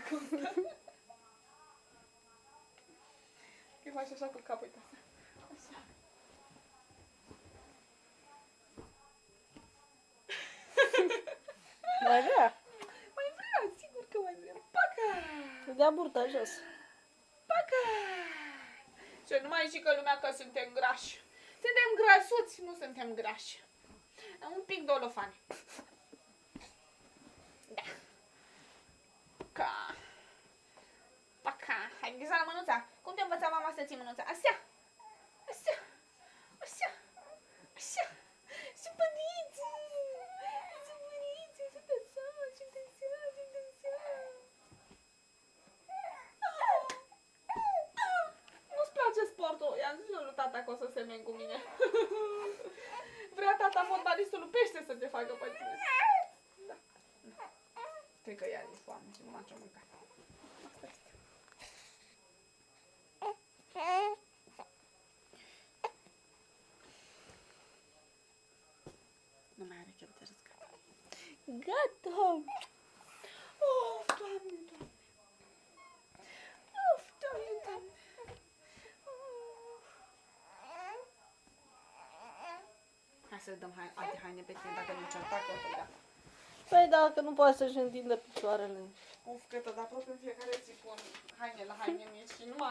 cum stă. Îi faci așa cu capul, uite așa. Așa. Mai vrea. Mai vrea, sigur că mai vrea. Paca! Îi dea burta jos. Paca! Și nu mai zic că lumea că suntem grași. Suntem grăsuți, nu suntem grași. Un pic dolofani. Da. Paca! Paca! Hai, ghiza la mânuța. Cum te învăța mama să ții mânuța? Așa! Așa! Așa! Așa! Și pădiții! Și pădiții! Și așa! Și așa! Și așa! Nu-ți place sportul? I-am zis lui tata că o să semeni cu mine. Vrea tata fotbalistul lui Pește să te facă pe tine. Da. Cred că ea e foame și nu mai ce-o mâncat. Asta este. Nu mai are chef de râs, gata. Gata. Of, Doamne, Doamne. Of, Doamne, Doamne. Hai să dăm alte haine pe tine, dacă nu ți-ar tacă, păi da. Păi dacă nu poate să-și întindă picioarele. Of, cred că de aproape în fiecare zi pun haine la haine mie și nu mai